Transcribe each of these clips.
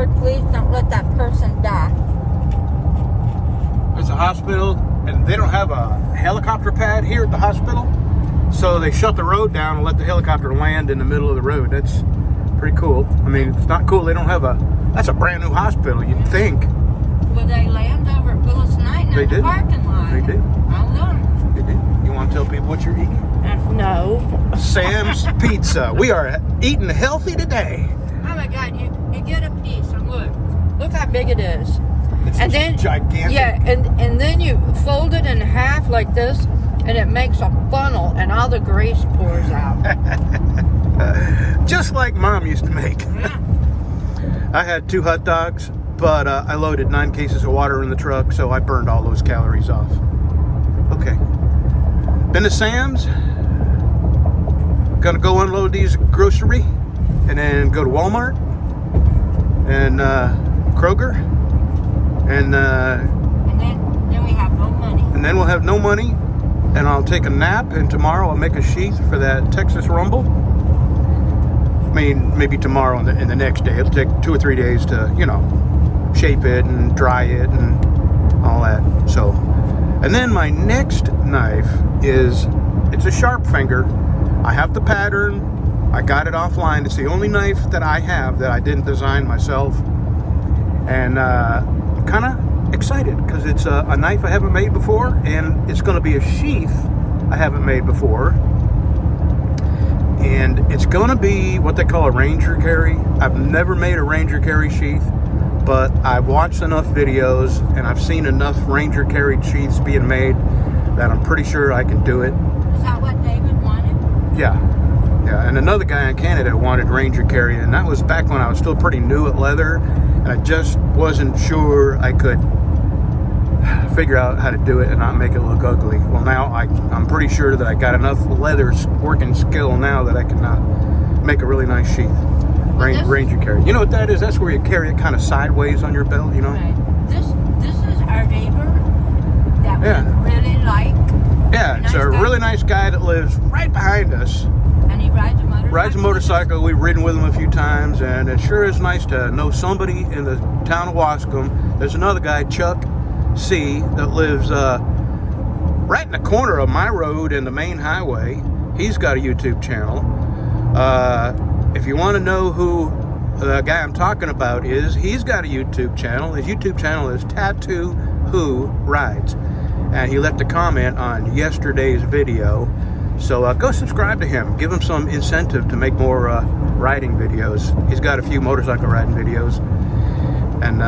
Lord, please don't let that person die. It's a hospital, and they don't have a helicopter pad here at the hospital. So they shut the road down and let the helicopter land in the middle of the road. That's pretty cool. I mean, it's not cool. They don't have that's a brand new hospital, you'd think. Well, they land over at Willis Knight in the parking lot. They did. I know. They did. You want to tell people what you're eating? No. Sam's Pizza. We are eating healthy today. Oh my God, you get a piece and look how big it is. It's and then gigantic. Yeah, and then you fold it in half like this, and it makes a funnel, and all the grease pours out. Just like Mom used to make. Yeah. I had 2 hot dogs, but I loaded 9 cases of water in the truck, so I burned all those calories off. Okay. Been to Sam's. Gonna go unload these grocery, and then go to Walmart and Kroger, and then we have no money. And then we'll have no money, and I'll take a nap, and tomorrow I'll make a sheath for that Texas Rumble. I mean, maybe tomorrow and the next day. It'll take 2 or 3 days to, shape it and dry it and all that. So, and then my next knife it's a sharp finger. I have the pattern. I got it offline. It's the only knife that I have that I didn't design myself. And I'm kind of excited because it's a knife I haven't made before, and it's going to be a sheath I haven't made before. And it's going to be what they call a Ranger carry. I've never made a Ranger carry sheath, but I've watched enough videos and I've seen enough Ranger carried sheaths being made that I'm pretty sure I can do it. Is that what David wanted? Yeah. And another guy in Canada wanted Ranger carry, and that was back when I was still pretty new at leather, and I just wasn't sure I could figure out how to do it and not make it look ugly. Well, now I'm pretty sure that I got enough leather working skill now that I can make a really nice sheath. Ranger carry. You know what that is? That's where you carry it kind of sideways on your belt, Right. This is our neighbor that we really like. Yeah, it's a really nice guy that lives right behind us. And he rides a motorcycle. Rides a motorcycle. We've ridden with him a few times, and it sure is nice to know somebody in the town of Wascom. There's another guy, Chuck C, that lives right in the corner of my road and the main highway. He's got a YouTube channel. If you want to know who the guy I'm talking about is, he's got a YouTube channel. His YouTube channel is Tattoo Who Rides. And he left a comment on yesterday's video. So go subscribe to him. Give him some incentive to make more riding videos. He's got a few motorcycle riding videos. And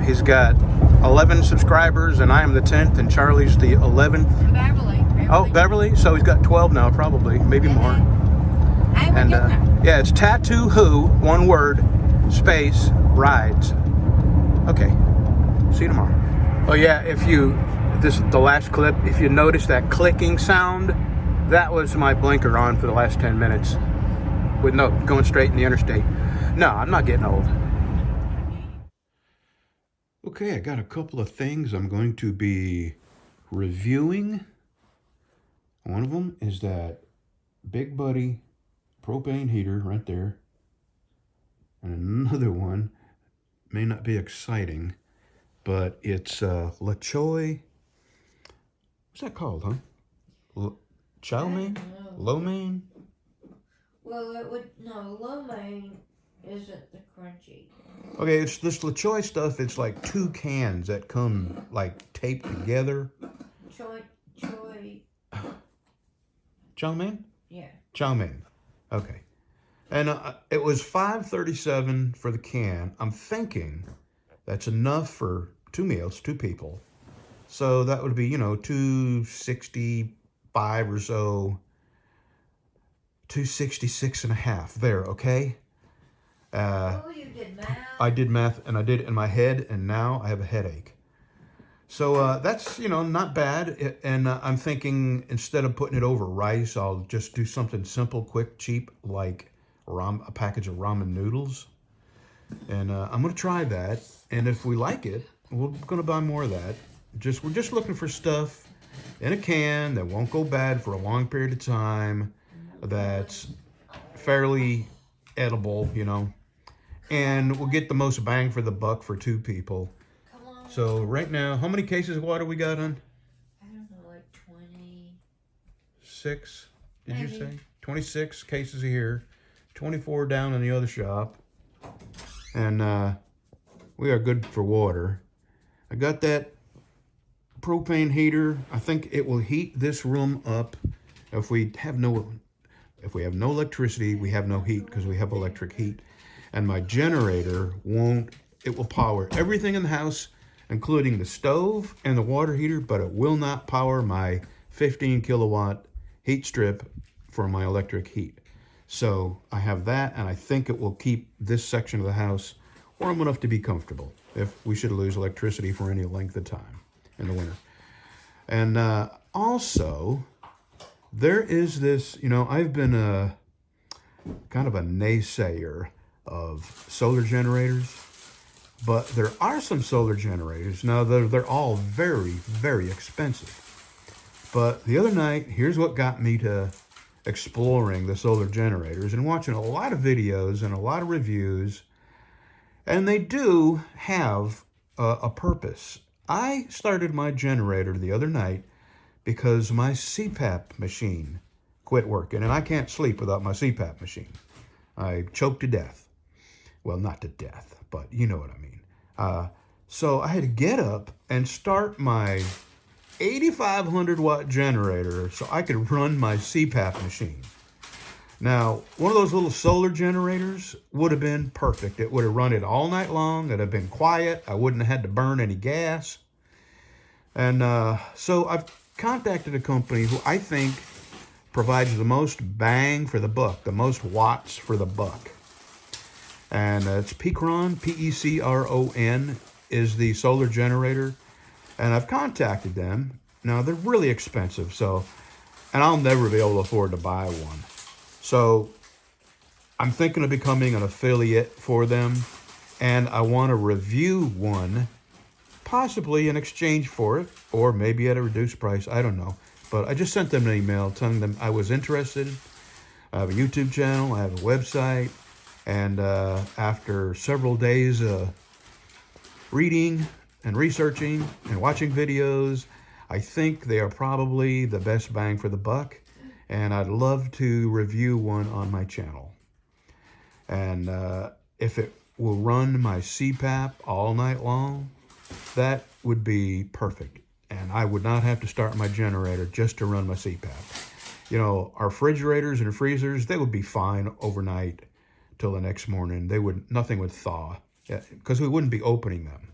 he's got 11 subscribers, and I am the 10th, and Charlie's the 11th. And Beverly. Oh, Beverly? So he's got 12 now, probably. Maybe more. And yeah, it's Tattoo Who, one word, space, rides. Okay. See you tomorrow. Oh yeah, this is the last clip. If you notice that clicking sound, that was my blinker on for the last 10 minutes. Going straight in the interstate. No, I'm not getting old. Okay, I got a couple of things I'm going to be reviewing. One of them is that Big Buddy propane heater right there. And another one may not be exciting, but it's LaChoy. What's that called, huh? Chow mein? Lo mein? Well, lo mein isn't the crunchy. Okay, it's this LaChoy stuff. It's like 2 cans that come like taped together. Chow mein? Yeah. Chow mein. Okay. And it was $5.37 for the can. I'm thinking that's enough for 2 meals, 2 people. So that would be, $2.65 or so. $2.66 and a half there, okay? You did math. I did math, and I did it in my head, and now I have a headache. So that's, not bad. And I'm thinking instead of putting it over rice, I'll just do something simple, quick, cheap, like a package of ramen noodles. And I'm going to try that. And if we like it, we're going to buy more of that. We're just looking for stuff in a can that won't go bad for a long period of time, that's fairly edible, and we'll get the most bang for the buck for 2 people. Come on. So right now, how many cases of water we got on? I don't know, like 20. 6, did you Maybe. say? 26 cases here, 24 down in the other shop. And we are good for water. I got that propane heater. I think it will heat this room up. If we have no electricity, we have no heat because we have electric heat. And my generator it will power everything in the house, including the stove and the water heater, but it will not power my 15 kilowatt heat strip for my electric heat. So I have that, and I think it will keep this section of the house warm enough to be comfortable if we should lose electricity for any length of time in the winter. And also, there is this, I've been kind of a naysayer of solar generators, but there are some solar generators. Now, they're all very, very expensive. But the other night, here's what got me to exploring the solar generators and watching a lot of videos and a lot of reviews, and they do have a purpose. I started my generator the other night because my CPAP machine quit working, and I can't sleep without my CPAP machine. I choked to death. Well, not to death, but you know what I mean. So I had to get up and start my 8,500 watt generator so I could run my CPAP machine. Now, one of those little solar generators would have been perfect. It would have run it all night long. It'd have been quiet. I wouldn't have had to burn any gas. And so I've contacted a company who I think provides the most bang for the buck, the most watts for the buck. And it's Pecron, P-E-C-R-O-N is the solar generator. And I've contacted them. Now, they're really expensive, and I'll never be able to afford to buy one. So I'm thinking of becoming an affiliate for them, and I want to review one, possibly in exchange for it, or maybe at a reduced price. I don't know. But I just sent them an email telling them I was interested. I have a YouTube channel. I have a website. And after several days reading and researching and watching videos, I think they are probably the best bang for the buck, and I'd love to review one on my channel. And if it will run my CPAP all night long, that would be perfect, and I would not have to start my generator just to run my CPAP. Our refrigerators and freezers, they would be fine overnight till the next morning. Nothing would thaw because we wouldn't be opening them.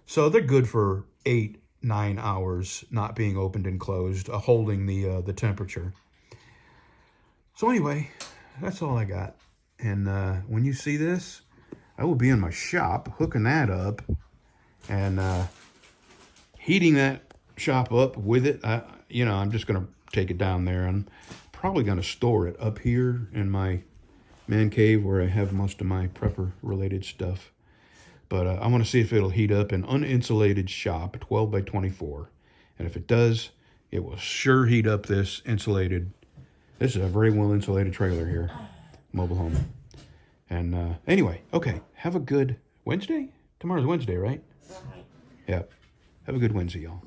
So they're good for 8-9 hours, not being opened and closed, holding the temperature. So anyway, that's all I got. And when you see this, I will be in my shop hooking that up and heating that shop up with it. I'm just going to take it down there. I'm probably going to store it up here in my man cave where I have most of my prepper-related stuff. But I want to see if it'll heat up an uninsulated shop, 12 by 24. And if it does, it will sure heat up this insulated. This is a very well insulated trailer here, mobile home. And anyway, okay, have a good Wednesday? Tomorrow's Wednesday, right? Right. Yeah. Have a good Wednesday, y'all.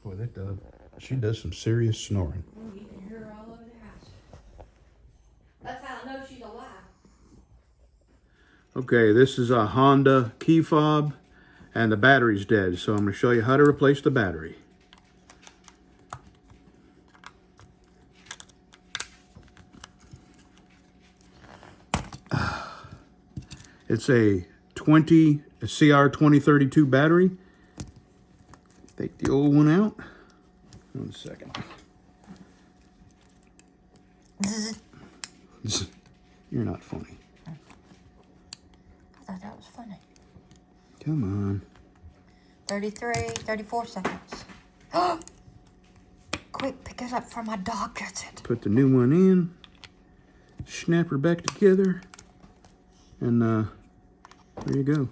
Boy, that dog, she does some serious snoring. Oh, you can hear her all over the house. That's how I know she's alive. Okay, this is a Honda key fob, and the battery's dead, so I'm going to show you how to replace the battery. It's a CR2032 battery. Take the old one out. 1 second. You're not funny. I thought that was funny. Come on. 34 seconds. Quick, pick it up before my dog gets it. Put the new one in. Snap her back together. And there you go.